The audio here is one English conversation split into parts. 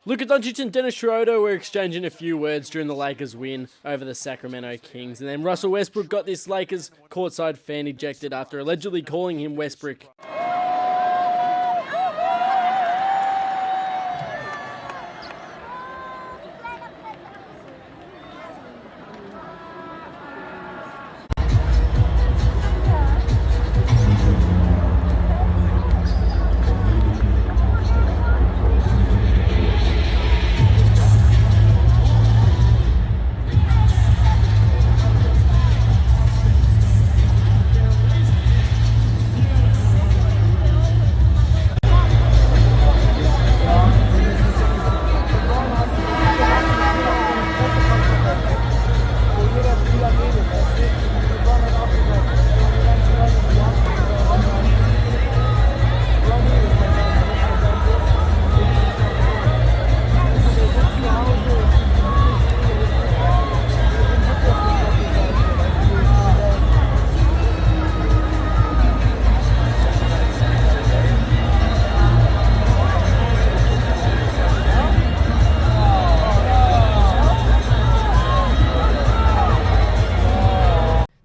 Luka Doncic and Dennis Schroeder were exchanging a few words during the Lakers' win over the Sacramento Kings, and then Russell Westbrook got this Lakers courtside fan ejected after allegedly calling him Westbrook.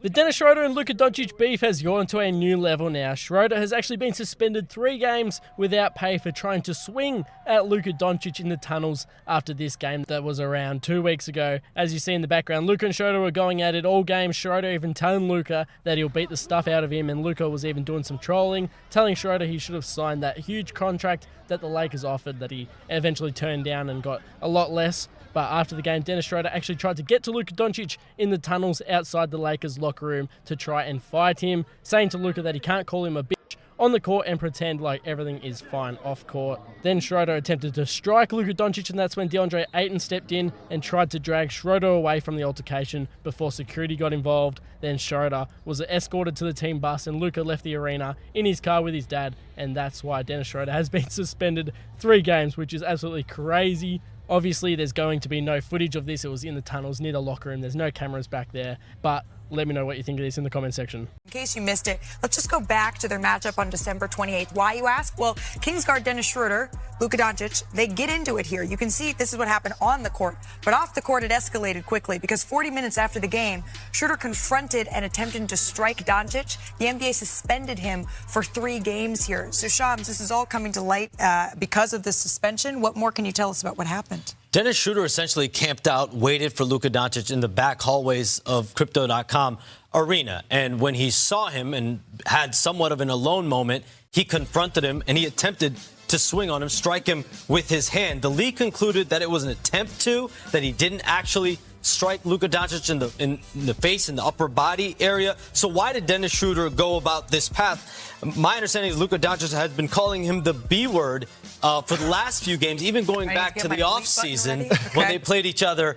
The Dennis Schroeder and Luka Doncic beef has gone to a new level now. Schroeder has actually been suspended 3 games without pay for trying to swing at Luka Doncic in the tunnels after this game that was around 2 weeks ago. As you see in the background, Luka and Schroeder were going at it all game. Schroeder even telling Luka that he'll beat the stuff out of him, and Luka was even doing some trolling, telling Schroeder he should have signed that huge contract that the Lakers offered that he eventually turned down and got a lot less. But after the game, Dennis Schroeder actually tried to get to Luka Doncic in the tunnels outside the Lakers locker room to try and fight him, saying to Luka that he can't call him a bitch on the court and pretend like everything is fine off court. Then Schroeder attempted to strike Luka Doncic, and that's when DeAndre Ayton stepped in and tried to drag Schroeder away from the altercation before security got involved. Then Schroeder was escorted to the team bus, and Luka left the arena in his car with his dad, and that's why Dennis Schroeder has been suspended 3 games, which is absolutely crazy. Obviously, there's going to be no footage of this. It was in the tunnels near the locker room. There's no cameras back there. But let me know what you think of this in the comment section. In case you missed it, let's just go back to their matchup on December 28th. Why, you ask? Well, Kings guard Dennis Schroeder, Luka Doncic, they get into it here. You can see this is what happened on the court. But off the court, it escalated quickly because 40 minutes after the game, Schroeder confronted and attempted to strike Doncic. The NBA suspended him for 3 games here. So, Shams, this is all coming to light because of this suspension. What more can you tell us about what happened? Dennis Schroeder essentially camped out, waited for Luka Doncic in the back hallways of Crypto.com arena. And when he saw him and had somewhat of an alone moment, he confronted him and he attempted to swing on him, strike him with his hand. The league concluded that it was an attempt to, that he didn't actually strike Luka Doncic in the face, in the upper body area. So why did Dennis Schroeder go about this path? My understanding is Luka Doncic has been calling him the B word for the last few games, even going back to the offseason when they played each other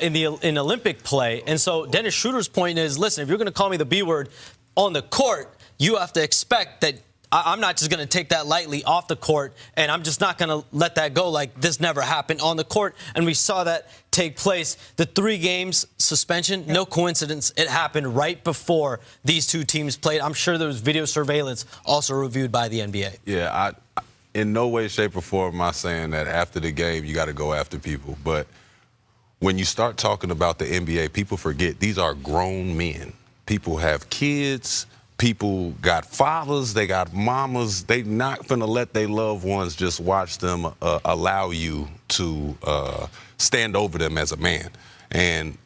in Olympic play. And so Dennis Schroeder's point is, listen, if you're going to call me the B word on the court, you have to expect that I'm not just going to take that lightly off the court, and I'm just not going to let that go like this never happened on the court. And we saw that take place. The 3 games suspension, no coincidence. It happened right before these 2 teams played. I'm sure there was video surveillance also reviewed by the NBA. Yeah, in no way, shape, or form am I saying that after the game you got to go after people. But when you start talking about the NBA, people forget these are grown men. People have kids. People got fathers, they got mamas. They not gonna let their loved ones just watch them allow you to stand over them as a man. And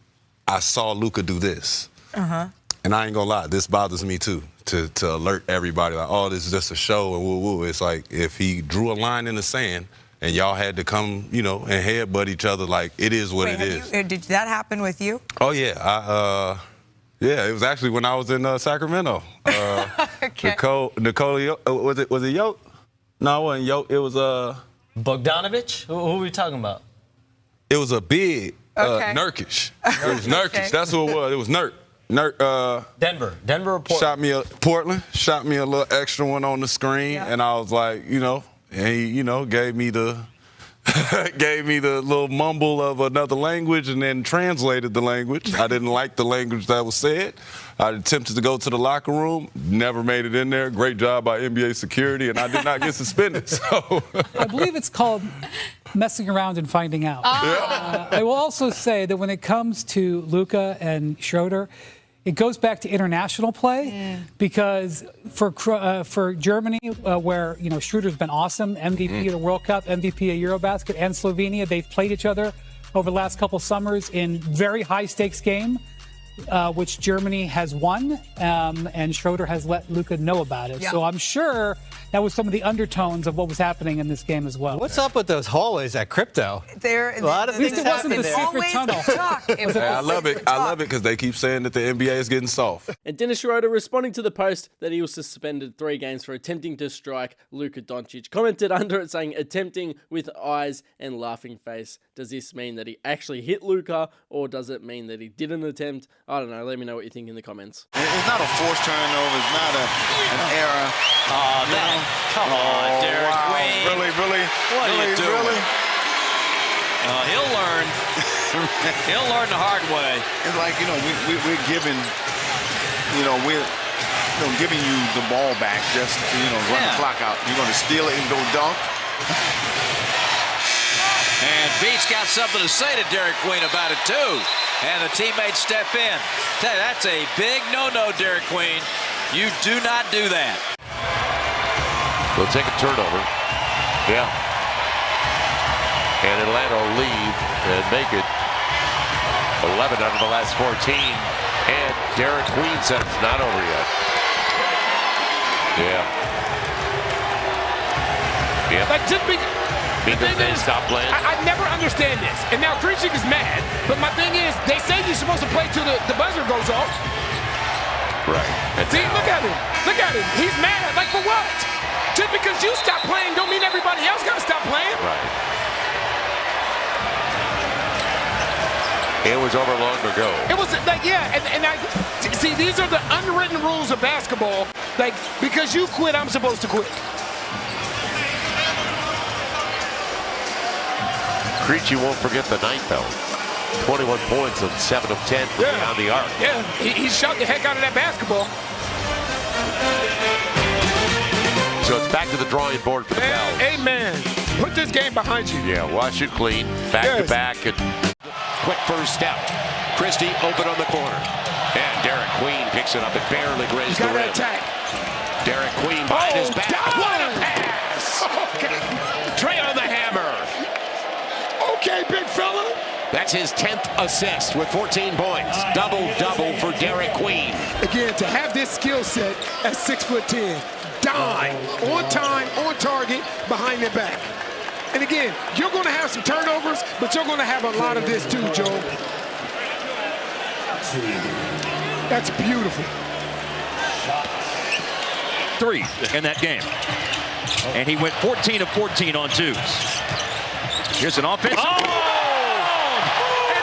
I saw Luka do this. And I ain't gonna lie, this bothers me too, to alert everybody like, oh, this is just a show and woo-woo. It's like if he drew a line in the sand and y'all had to come, and headbutt each other, like it is what it is. Did that happen with you? Oh, yeah. Yeah, it was actually when I was in Sacramento. Okay. Nicole, was it Yoke? No, it wasn't Yoke. It was Bogdanovich? Who are we talking about? It was a big Nurkic. It was Nurkic. Okay. That's who it was. It was Denver or Portland? Portland shot me a little extra one on the screen, and I was like, and he, gave me the little mumble of another language and then translated the language. I didn't like the language that was said. I attempted to go to the locker room, never made it in there. Great job by NBA security, and I did not get suspended. So I believe it's called messing around and finding out. I will also say that when it comes to Luka and Schroeder, it goes back to international play because for Germany, where Schroeder's been awesome, MVP of the World Cup, MVP of Eurobasket, and Slovenia, they've played each other over the last couple summers in very high stakes game, which Germany has won, and Schroeder has let Luka know about it. Yeah. So I'm sure that was some of the undertones of what was happening in this game as well. What's up with those hallways at Crypto? A lot of things happening there. Secret tunnel. I love it. I love it because they keep saying that the NBA is getting soft. And Dennis Schroeder, responding to the post that he was suspended 3 games for attempting to strike Luka Doncic, commented under it saying, attempting with eyes and laughing face. Does this mean that he actually hit Luka, or does it mean that he didn't attempt? I don't know. Let me know what you think in the comments. It's not a forced turnover. It's not an error. Come on, Derek Queen. Really? What are you doing? Really? He'll learn. He'll learn the hard way. It's like, we're giving, we're giving you the ball back just to, run the clock out. You're going to steal it and go dunk. And Beach got something to say to Derek Queen about it, too. And the teammates step in. Tell you, that's a big no-no, Derek Queen. You do not do that. They'll take a turnover. Yeah. And Atlanta will leave and make it 11 out of the last 14. And Derek Queen said it's not over yet. Yeah. Because they stopped playing. I never understand this. And now Krejcik is mad. But my thing is, they say you're supposed to play till the buzzer goes off. Right. See, look at him. Look at him. He's mad. Like, for what? Just because you stop playing don't mean everybody else got to stop playing. Right. It was over long ago. It was like, yeah, and I see, these are the unwritten rules of basketball. Like, because you quit, I'm supposed to quit. Krejcik won't forget the night, though. 21 points on 7 of 10 from beyond the arc. Yeah, he shot the heck out of that basketball. So it's back to the drawing board for the Pels. Amen. Put this game behind you. Yeah, wash it clean. Back to back. And quick first step. Christie open on the corner. And Derek Queen picks it up and barely grazed the rim. Attack. Derek Queen behind his back. What a pass! Trey on the hammer. Okay, big fella. That's his 10th assist with 14 points. Double-double for Derek Queen. Again, to have this skill set at 6'10", dime, on time, on target, behind the back. And again, you're going to have some turnovers, but you're going to have a lot of this too, Joe. That's beautiful. 3 in that game. And he went 14 of 14 on twos. Here's an offensive. And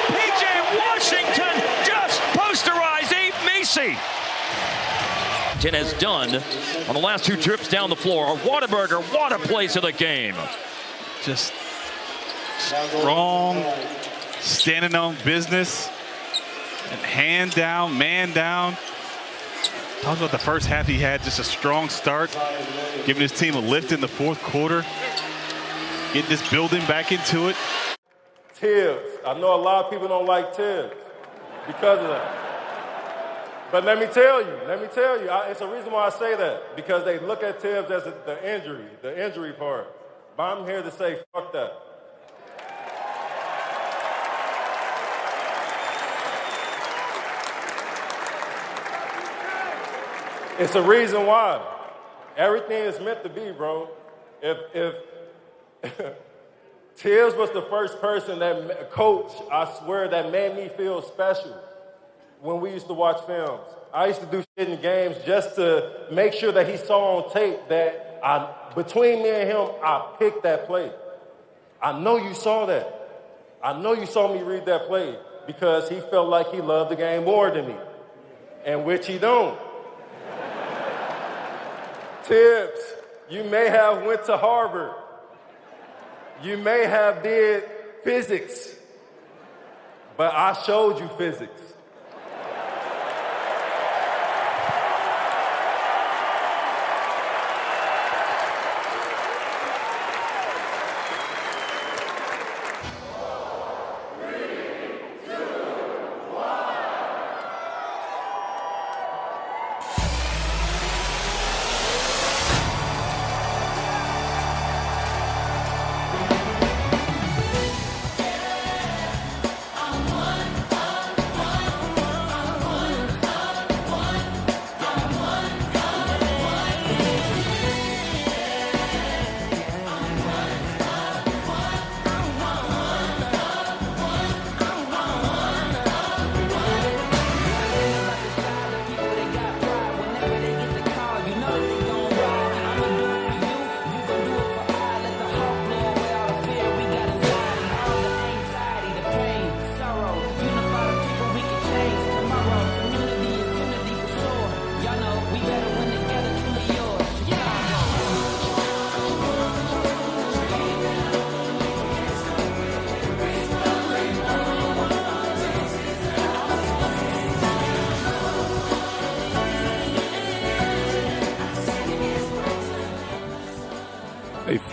P.J. Washington just posterized Abe Macy. Tin has done on the last 2 trips down the floor. Whataburger, what a place of the game. Just strong, standing on business, and hand down, man down. Talk about the first half he had, just a strong start, giving his team a lift in the 4th quarter, getting this building back into it. Tibbs. I know a lot of people don't like Tibbs because of that. But let me tell you, it's a reason why I say that, because they look at Tibbs as the injury part. But I'm here to say, fuck that. It's a reason why. Everything is meant to be, bro. If Tibbs was the first person coach, I swear, that made me feel special when we used to watch films. I used to do shit in games just to make sure that he saw on tape that between me and him, I picked that play. I know you saw that. I know you saw me read that play because he felt like he loved the game more than me, and which he don't. Tibbs, you may have went to Harvard. You may have did physics, but I showed you physics.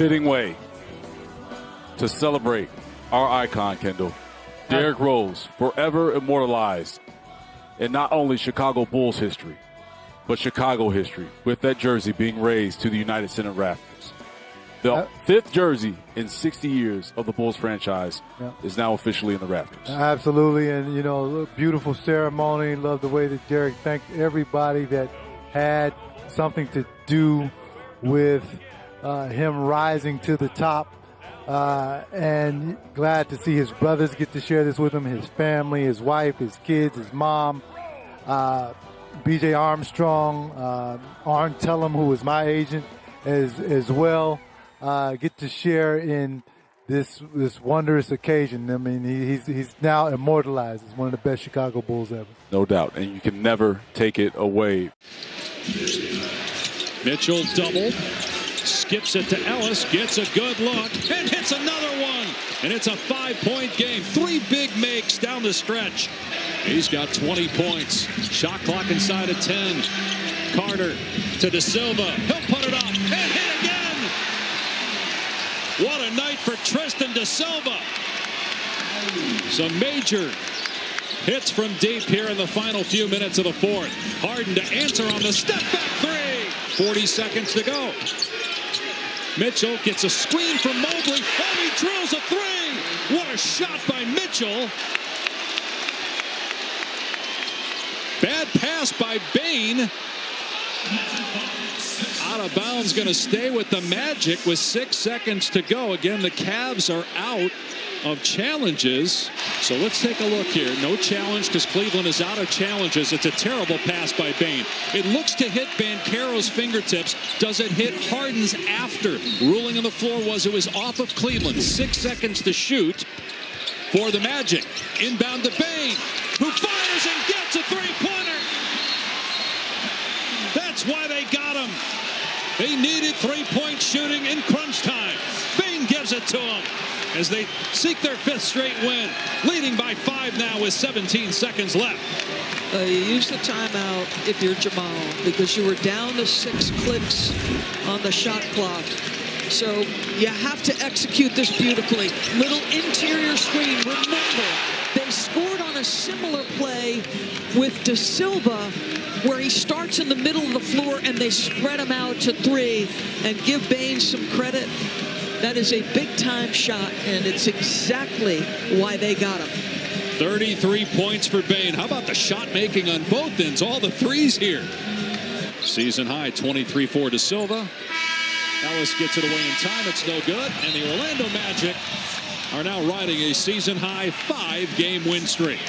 fitting way to celebrate our icon, Kendall. Derrick Rose, forever immortalized in not only Chicago Bulls history, but Chicago history, with that jersey being raised to the United Center rafters. The fifth jersey in 60 years of the Bulls franchise is now officially in the rafters. Absolutely, and you know, beautiful ceremony. Love the way that Derrick thanked everybody that had something to do with him rising to the top. And glad to see his brothers get to share this with him, his family, his wife, his kids, his mom, B.J. Armstrong, Arn Tellem, who was my agent as well. Get to share in this wondrous occasion. I mean, he's now immortalized as one of the best Chicago Bulls ever. No doubt, and you can never take it away. Mitchell double, skips it to Ellis, gets a good look, and hits another one. And it's a 5-point game. 3 big makes down the stretch. He's got 20 points. Shot clock inside of 10. Carter to De Silva. He'll put it up and hit again. What a night for Tristan De Silva. Some major hits from deep here in the final few minutes of the fourth. Harden to answer on the step back 3. 40 seconds to go. Mitchell gets a screen from Mobley. Oh, he drills a 3. What a shot by Mitchell. Bad pass by Bane. Out of bounds, going to stay with the Magic with 6 seconds to go. Again, the Cavs are out of challenges. So let's take a look here. No challenge because Cleveland is out of challenges. It's a terrible pass by Bane. It looks to hit Banchero's fingertips. Does it hit Harden's after? Ruling on the floor was it was off of Cleveland. 6 seconds to shoot for the Magic. Inbound to Bane, who fires and gets a 3-pointer. That's why they got him. They needed 3-point shooting in crunch time. Bane gives it to them as they seek their 5th straight win, leading by 5 now with 17 seconds left. You use the timeout if you're Jamal because you were down to 6 clicks on the shot clock. So you have to execute this beautifully. Little interior screen. Remember, they scored on a similar play with De Silva where he starts in the middle of the floor and they spread him out to 3 and give Bane some credit. That is a big-time shot, and it's exactly why they got him. 33 points for Bane. How about the shot making on both ends? All the threes here. Season high 23 for De Silva. Ellis gets it away in time. It's no good. And the Orlando Magic are now riding a season high 5-game win streak.